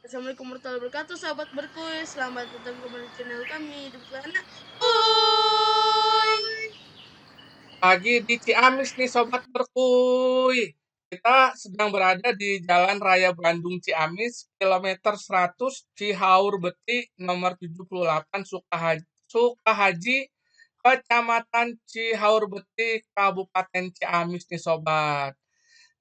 Assalamualaikum warahmatullahi wabarakatuh, sahabat berkuis. Selamat datang kembali di channel kami di sana. Uy. Lagi di Ciamis nih Sobat Berkuy. Kita sedang berada di Jalan Raya Bandung Ciamis, kilometer 100 Cihaur Beti, nomor 78 Sukahaji, Kecamatan Cihaur Beti, Kabupaten Ciamis nih Sobat.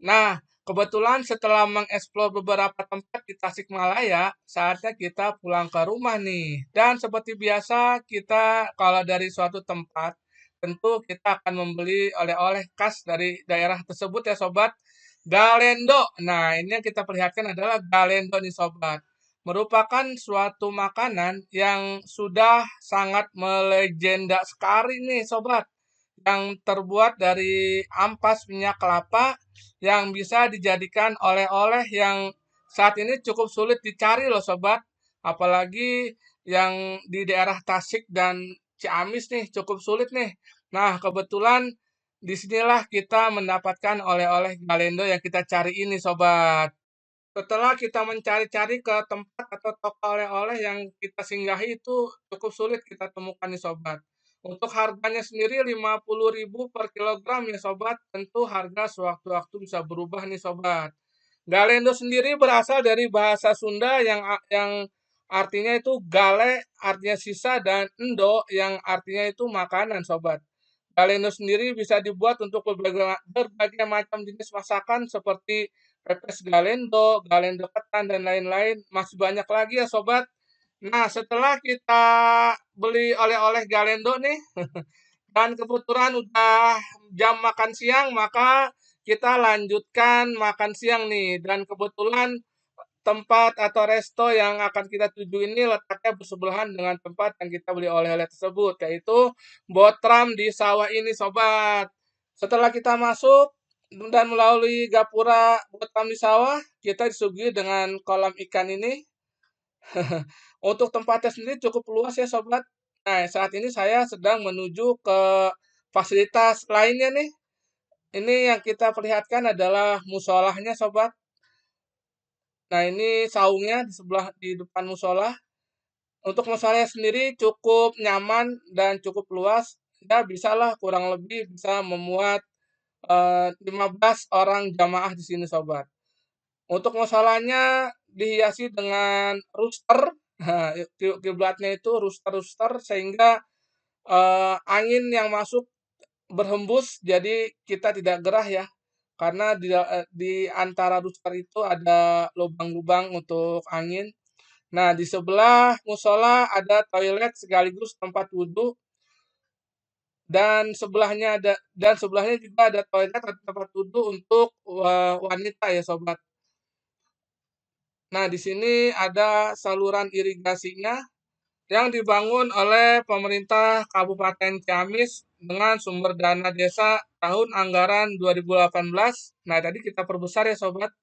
Nah, kebetulan setelah mengeksplor beberapa tempat di Tasikmalaya, saatnya kita pulang ke rumah nih. Dan seperti biasa, kita kalau dari suatu tempat, tentu kita akan membeli oleh-oleh khas dari daerah tersebut ya Sobat. Galendo. Nah, ini yang kita perlihatkan adalah galendo nih Sobat. Merupakan suatu makanan yang sudah sangat melegenda sekali nih Sobat, yang terbuat dari ampas minyak kelapa yang bisa dijadikan oleh-oleh yang saat ini cukup sulit dicari loh sobat. Apalagi yang di daerah Tasik dan Ciamis nih cukup sulit nih. Nah, kebetulan disinilah kita mendapatkan oleh-oleh Galendo yang kita cari ini sobat. Setelah kita mencari-cari ke tempat atau toko oleh-oleh yang kita singgahi itu cukup sulit kita temukan nih sobat. Untuk harganya sendiri 50.000 per kilogram ya sobat. Tentu harga sewaktu-waktu bisa berubah nih sobat. Galendo sendiri berasal dari bahasa Sunda yang artinya itu gale artinya sisa dan endo yang artinya itu makanan sobat. Galendo sendiri bisa dibuat untuk berbagai macam jenis masakan seperti pepes galendo, galendo ketan, dan lain-lain. Masih banyak lagi ya sobat. Nah, setelah kita beli oleh-oleh galendo nih, dan kebetulan udah jam makan siang, maka kita lanjutkan makan siang nih. Dan kebetulan tempat atau resto yang akan kita tuju ini letaknya bersebelahan dengan tempat yang kita beli oleh-oleh tersebut, yaitu Botram di sawah ini, sobat. Setelah kita masuk dan melalui gapura Botram di sawah, kita disuguhi dengan kolam ikan ini. Untuk tempatnya sendiri cukup luas ya, sobat. Nah, saat ini saya sedang menuju ke fasilitas lainnya nih. Ini yang kita perlihatkan adalah musolahnya, sobat. Nah, ini saungnya di sebelah di depan musola. Untuk musolanya sendiri cukup nyaman dan cukup luas. Ya, bisalah kurang lebih bisa memuat 15 orang jamaah di sini, sobat. Untuk musolanya dihiasi dengan rooster. Nah, kiblatnya itu rooster-rooster sehingga angin yang masuk berhembus jadi kita tidak gerah ya. Karena di antara rooster itu ada lubang-lubang untuk angin. Nah, di sebelah musola ada toilet sekaligus tempat wudhu dan sebelahnya juga ada toilet atau tempat wudhu untuk wanita ya sobat. Nah, di sini ada saluran irigasinya yang dibangun oleh pemerintah Kabupaten Ciamis dengan sumber dana desa tahun anggaran 2018. Nah, tadi kita perbesar ya sobat.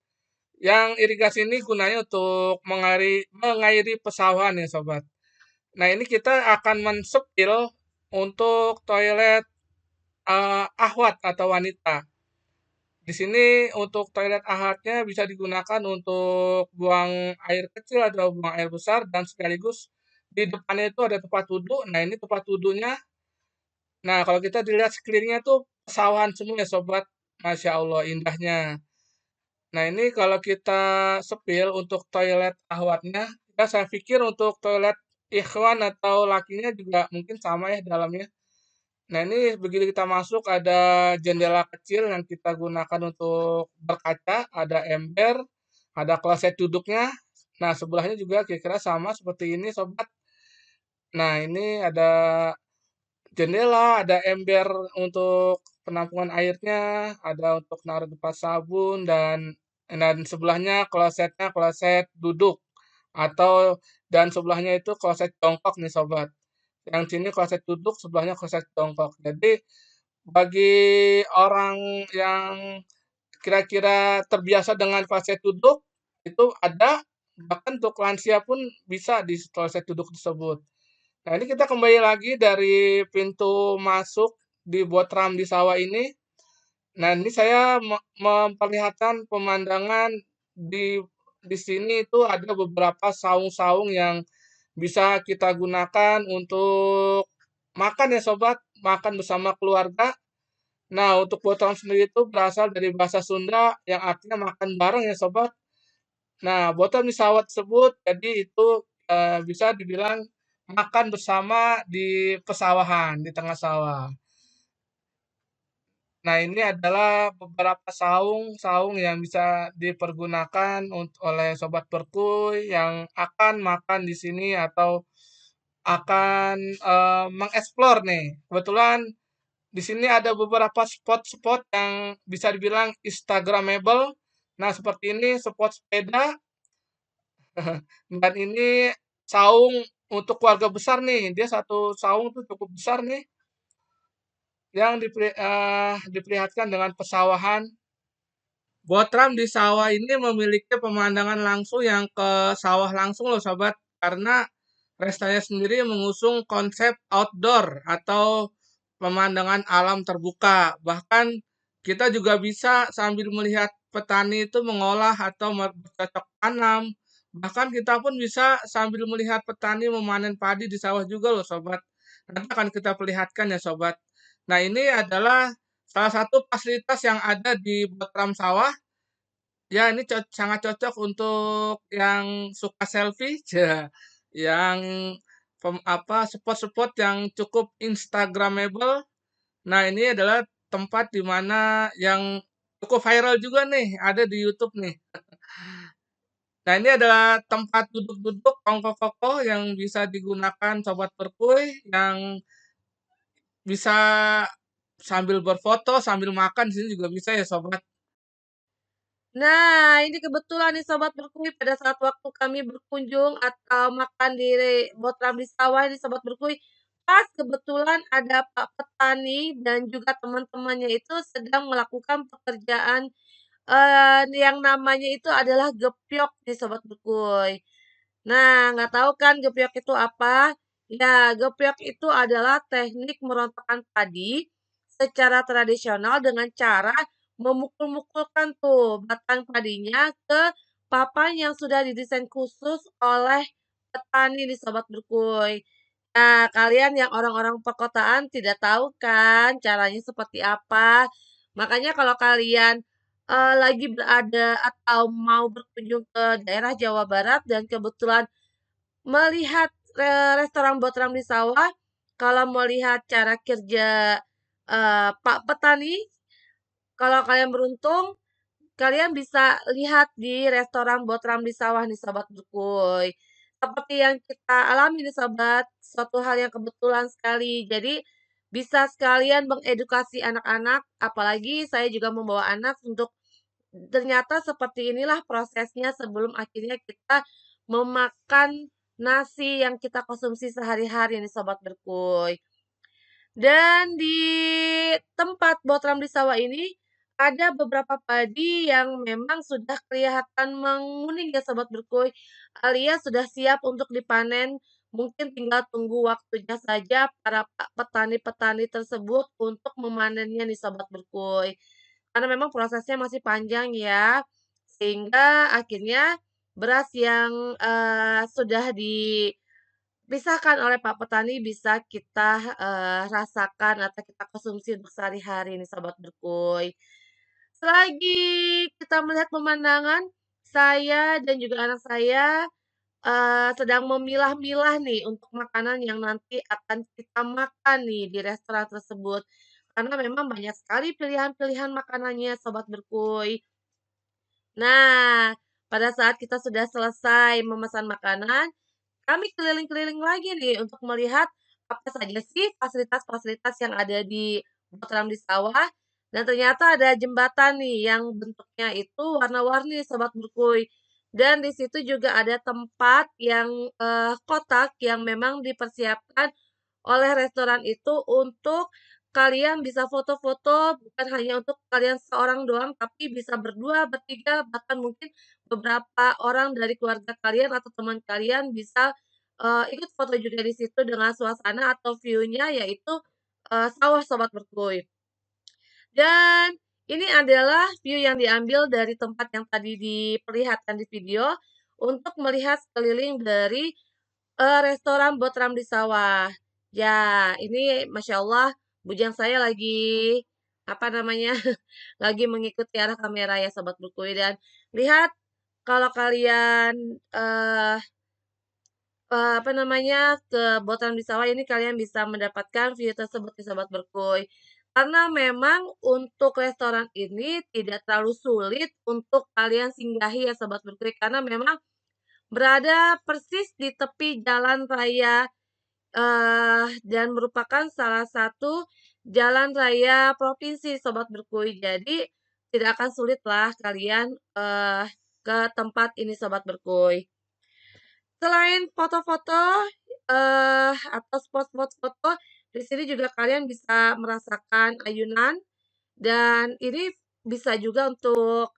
Yang irigasi ini gunanya untuk mengairi pesawahan ya sobat. Nah, ini kita akan mensepil untuk toilet ahwat atau wanita. Di sini untuk toilet ahwatnya bisa digunakan untuk buang air kecil atau buang air besar dan sekaligus di depannya itu ada tempat wudhu. Nah, ini tempat wudhunya. Nah, kalau kita dilihat sekelilingnya tuh pesawahan semua ya sobat. Masya Allah indahnya. Nah, ini kalau kita sepil untuk toilet ahwatnya, ya saya pikir untuk toilet ikhwan atau lakinya juga mungkin sama ya dalamnya. Nah, ini begitu kita masuk ada jendela kecil yang kita gunakan untuk berkaca, ada ember, ada kloset duduknya. Nah, sebelahnya juga kira-kira sama seperti ini, sobat. Nah, ini ada jendela, ada ember untuk penampungan airnya, ada untuk naruh tempat sabun dan sebelahnya klosetnya kloset duduk atau dan sebelahnya itu kloset jongkok nih sobat. Yang sini kloset duduk, sebelahnya kloset jongkok. Jadi bagi orang yang kira-kira terbiasa dengan kloset duduk itu ada, bahkan untuk lansia pun bisa di kloset duduk tersebut. Nah, ini kita kembali lagi dari pintu masuk di Botram di sawah ini. Nah, ini saya memperlihatkan pemandangan di di sini itu ada beberapa saung-saung yang bisa kita gunakan untuk makan ya sobat, makan bersama keluarga. Nah, untuk botolam sendiri itu berasal dari bahasa Sunda yang artinya makan bareng ya sobat. Nah, botolam di sawah tersebut jadi itu bisa dibilang makan bersama di pesawahan, di tengah sawah. Nah, ini adalah beberapa saung-saung yang bisa dipergunakan oleh sobat berkuy yang akan makan di sini atau akan mengeksplor nih. Kebetulan di sini ada beberapa spot-spot yang bisa dibilang Instagramable. Nah, seperti ini spot sepeda dan ini saung untuk keluarga besar nih. Dia satu saung tuh cukup besar nih yang diperlihatkan dengan pesawahan. Botram di sawah ini memiliki pemandangan langsung yang ke sawah langsung loh sobat, karena Restanya sendiri mengusung konsep outdoor atau pemandangan alam terbuka. Bahkan kita juga bisa sambil melihat petani itu mengolah atau bercocok tanam. Bahkan kita pun bisa sambil melihat petani memanen padi di sawah juga loh sobat. Nanti akan kita perlihatkan ya sobat. Nah, ini adalah salah satu fasilitas yang ada di Botram Sawah. Ya, ini sangat cocok untuk yang suka selfie, ya, yang spot-spot yang cukup Instagramable. Nah, ini adalah tempat di mana yang cukup viral juga nih, ada di YouTube nih. Nah, ini adalah tempat duduk-duduk kongko-kongko yang bisa digunakan sobat berkuy yang bisa sambil berfoto, sambil makan di sini juga bisa ya sobat. Nah, ini kebetulan nih Sobat Berkuy pada saat waktu kami berkunjung atau makan di Botram di sawah ini Sobat Berkuy, pas kebetulan ada Pak Petani dan juga teman-temannya itu sedang melakukan pekerjaan yang namanya itu adalah gepyok nih Sobat Berkuy. Nah, nggak tahu kan gepyok itu apa? Ya, gepyok itu adalah teknik merontokkan padi secara tradisional dengan cara memukul-mukulkan tuh batang padinya ke papan yang sudah didesain khusus oleh petani di Sobat Berkuy. Nah, kalian yang orang-orang perkotaan tidak tahu kan caranya seperti apa. Makanya kalau kalian lagi berada atau mau berkunjung ke daerah Jawa Barat dan kebetulan melihat restoran Botram di sawah, kalau mau lihat cara kerja Pak Petani, kalau kalian beruntung, kalian bisa lihat di restoran Botram di sawah nih Sobat Berkuy. Seperti yang kita alami nih Sobat, suatu hal yang kebetulan sekali. Jadi bisa sekalian mengedukasi anak-anak, apalagi saya juga membawa anak untuk ternyata seperti inilah prosesnya sebelum akhirnya kita memakan nasi yang kita konsumsi sehari-hari nih Sobat Berkuy. Dan di tempat Botram di sawah ini ada beberapa padi yang memang sudah kelihatan menguning ya Sobat Berkuy, alias sudah siap untuk dipanen. Mungkin tinggal tunggu waktunya saja para petani-petani tersebut untuk memanennya nih Sobat Berkuy. Karena memang prosesnya masih panjang ya, sehingga akhirnya beras yang sudah dipisahkan oleh Pak Petani bisa kita rasakan atau kita konsumsi untuk sehari-hari nih Sobat Berkuy. Selagi kita melihat pemandangan, saya dan juga anak saya sedang memilah-milah nih untuk makanan yang nanti akan kita makan nih di restoran tersebut. Karena memang banyak sekali pilihan-pilihan makanannya Sobat Berkuy. Nah, pada saat kita sudah selesai memesan makanan, kami keliling-keliling lagi nih untuk melihat apa saja sih fasilitas-fasilitas yang ada di Botram di sawah. Dan ternyata ada jembatan nih yang bentuknya itu warna-warni Sobat Berkuy. Dan di situ juga ada tempat yang kotak yang memang dipersiapkan oleh restoran itu untuk kalian bisa foto-foto, bukan hanya untuk kalian seorang doang, tapi bisa berdua, bertiga, bahkan mungkin beberapa orang dari keluarga kalian atau teman kalian bisa ikut foto juga di situ dengan suasana atau view-nya yaitu sawah Sobat Berkuy. Dan Ini adalah view yang diambil dari tempat yang tadi diperlihatkan di video untuk melihat sekeliling dari restoran Botram di Sawah. Ya, ini Masya Allah, bujang saya lagi apa namanya, lagi mengikuti arah kamera ya Sobat Brukui. Dan lihat kalau kalian eh apa namanya, ke Botan di Sawah ini kalian bisa mendapatkan view tersebut nih Sobat Berkuy. Karena memang untuk restoran ini tidak terlalu sulit untuk kalian singgahi ya Sobat Berkuy, karena memang berada persis di tepi jalan raya dan merupakan salah satu jalan raya provinsi Sobat Berkuy. Jadi tidak akan sulit lah kalian ke tempat ini Sobat Berkuy. Selain foto-foto, atau spot-spot foto, di sini juga kalian bisa merasakan ayunan dan ini bisa juga untuk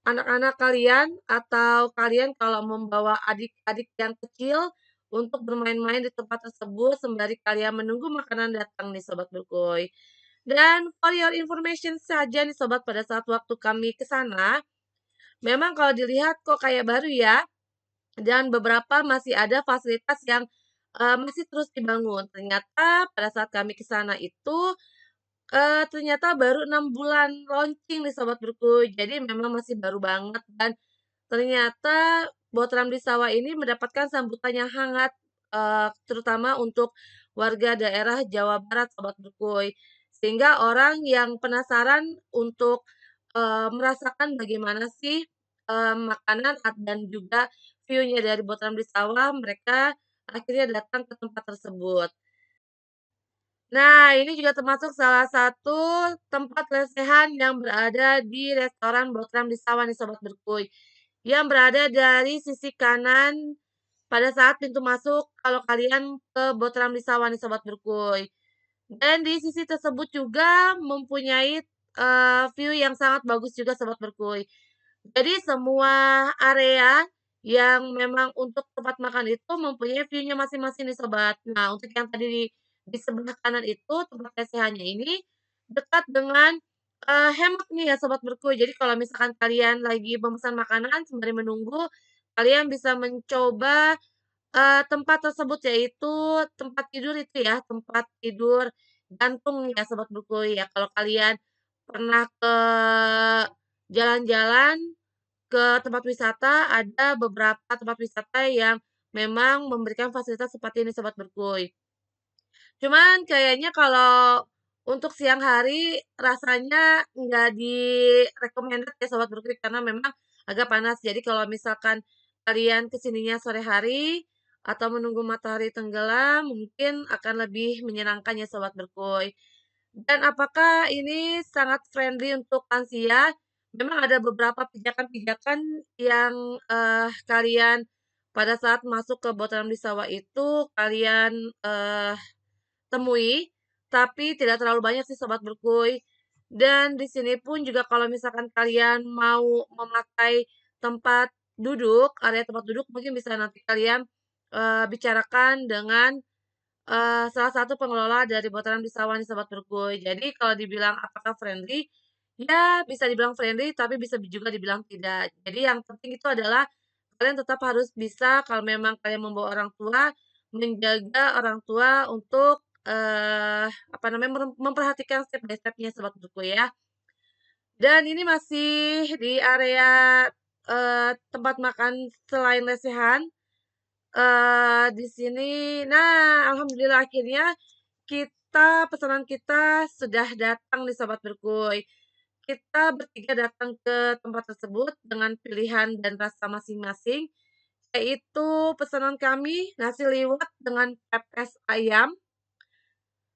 anak-anak kalian atau kalian kalau membawa adik-adik yang kecil untuk bermain-main di tempat tersebut sembari kalian menunggu makanan datang nih Sobat Berkuy. Dan for your information saja nih Sobat, pada saat waktu kami ke sana, memang kalau dilihat kok kayak baru ya, dan beberapa masih ada fasilitas yang, masih terus dibangun. Ternyata pada saat kami ke sana itu, ternyata baru 6 bulan launching nih Sobat Berkuy. Jadi memang masih baru banget dan ternyata Botram di Sawah ini mendapatkan sambutan yang hangat, terutama untuk warga daerah Jawa Barat Sobat Berkuy. Sehingga orang yang penasaran untuk, merasakan bagaimana sih, makanan dan juga view-nya dari Botram di Sawah, mereka akhirnya datang ke tempat tersebut. Nah, ini juga termasuk salah satu tempat lesehan yang berada di restoran Botram di Sawah nih Sobat Berkuy. Yang berada dari sisi kanan pada saat pintu masuk kalau kalian ke Botram di Sawah nih Sobat Berkuy. Dan di sisi tersebut juga mempunyai view yang sangat bagus juga Sobat Berkuy. Jadi semua area yang memang untuk tempat makan itu mempunyai view-nya masing-masing nih Sobat. Nah, untuk yang tadi di sebelah kanan itu tempat lesehannya ini dekat dengan hemat nih ya Sobat Berkuy. Jadi kalau misalkan kalian lagi memesan makanan sembari menunggu, kalian bisa mencoba tempat tersebut, yaitu tempat tidur itu ya, tempat tidur gantung ya Sobat Berkuy ya. Kalau kalian pernah ke jalan-jalan ke tempat wisata, ada beberapa tempat wisata yang memang memberikan fasilitas seperti ini Sobat Berkuy. Cuman kayaknya kalau untuk siang hari rasanya nggak di-recommended ya Sobat Bruklik karena memang agak panas. Jadi kalau misalkan kalian kesininya sore hari atau menunggu matahari tenggelam, mungkin akan lebih menyenangkan ya Sobat Berkuy. Dan apakah ini sangat friendly untuk lansia? Memang ada beberapa pijakan-pijakan yang kalian pada saat masuk ke Botaram di Sawah itu kalian temui, tapi tidak terlalu banyak sih Sobat Berkuy. Dan di sini pun juga kalau misalkan kalian mau memakai tempat duduk, area tempat duduk, mungkin bisa nanti kalian bicarakan dengan salah satu pengelola dari Botaran Bisawan nih Sobat Berkuy. Jadi kalau dibilang apakah friendly, ya bisa dibilang friendly, tapi bisa juga dibilang tidak. Jadi yang penting itu adalah kalian tetap harus bisa kalau memang kalian membawa orang tua, menjaga orang tua untuk apa namanya, memperhatikan step by step-nya Sobat Buku ya. Dan ini masih di area, tempat makan selain lesehan, di sini nah alhamdulillah akhirnya pesanan kita sudah datang nih Sobat Berkuy. Kita bertiga datang ke tempat tersebut dengan pilihan dan rasa masing-masing, yaitu pesanan kami nasi liwet dengan pepes ayam,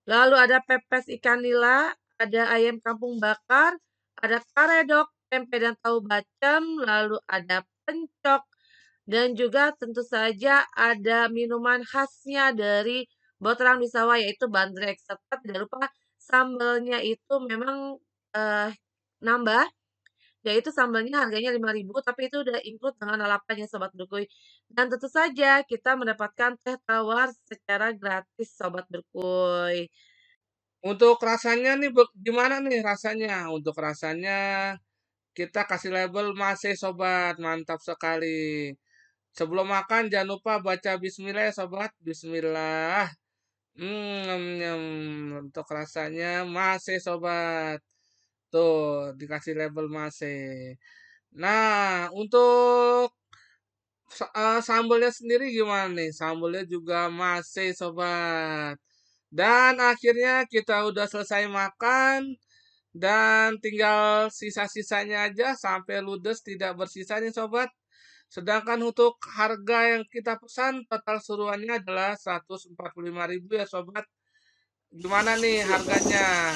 lalu ada pepes ikan nila, ada ayam kampung bakar, ada karedok, tempe dan tahu bacem, lalu ada pencok, dan juga tentu saja ada minuman khasnya dari Botaram di Sawah yaitu bandrek, serta tidak lupa sambelnya itu memang eh, nambah, yaitu sambalnya harganya 5.000 tapi itu udah include dengan lalapannya Sobat Berkuy. Dan tentu saja kita mendapatkan teh tawar secara gratis Sobat Berkuy. Untuk rasanya nih gimana nih rasanya? Untuk rasanya kita kasih label masih sobat, mantap sekali. Sebelum makan jangan lupa baca bismillah ya sobat. Bismillah. Nyem, nyem. Untuk rasanya masih sobat. Tuh, dikasih label masih. Nah, untuk sambelnya sendiri gimana nih? Sambelnya juga masih sobat. Dan akhirnya kita udah selesai makan dan tinggal sisa-sisanya aja sampai ludes tidak bersisa nih sobat. Sedangkan untuk harga yang kita pesan total seruannya adalah 145.000 ya sobat. Gimana nih harganya?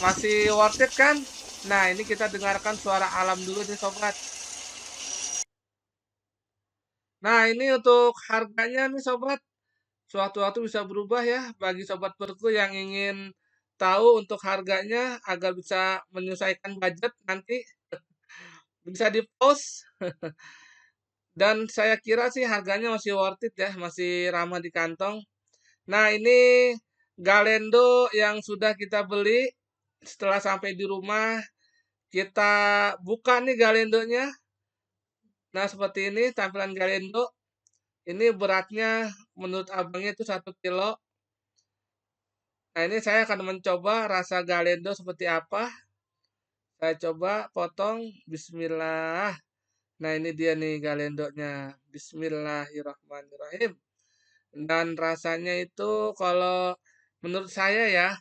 Masih worth it kan? Nah, ini kita dengarkan suara alam dulu nih sobat. Nah, ini untuk harganya nih sobat. Suatu-suatu bisa berubah ya bagi sobat berku yang ingin tahu untuk harganya agar bisa menyesuaikan budget nanti bisa di-post. Dan saya kira sih harganya masih worth it ya, masih ramah di kantong. Nah, ini Galendo yang sudah kita beli setelah sampai di rumah, kita buka nih Galendonya. Nah, seperti ini tampilan Galendo. Ini beratnya menurut abangnya itu 1 kilo. Nah, ini saya akan mencoba rasa Galendo seperti apa. Saya coba potong. Bismillah. Nah, ini dia nih Galendonya. Bismillahirrahmanirrahim. Dan rasanya itu kalau menurut saya ya,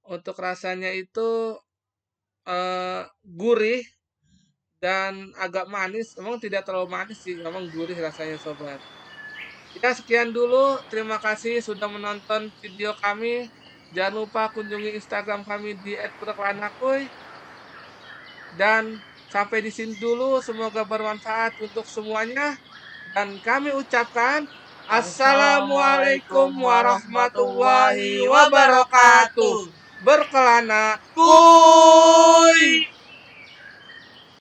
untuk rasanya itu gurih dan agak manis. Memang tidak terlalu manis sih, memang gurih rasanya sobat. Ya, sekian dulu. Terima kasih sudah menonton video kami. Jangan lupa kunjungi Instagram kami di @berkelanakuy. Dan sampai di sini dulu. Semoga bermanfaat untuk semuanya. Dan kami ucapkan Assalamualaikum warahmatullahi wabarakatuh. Berkelana kuy.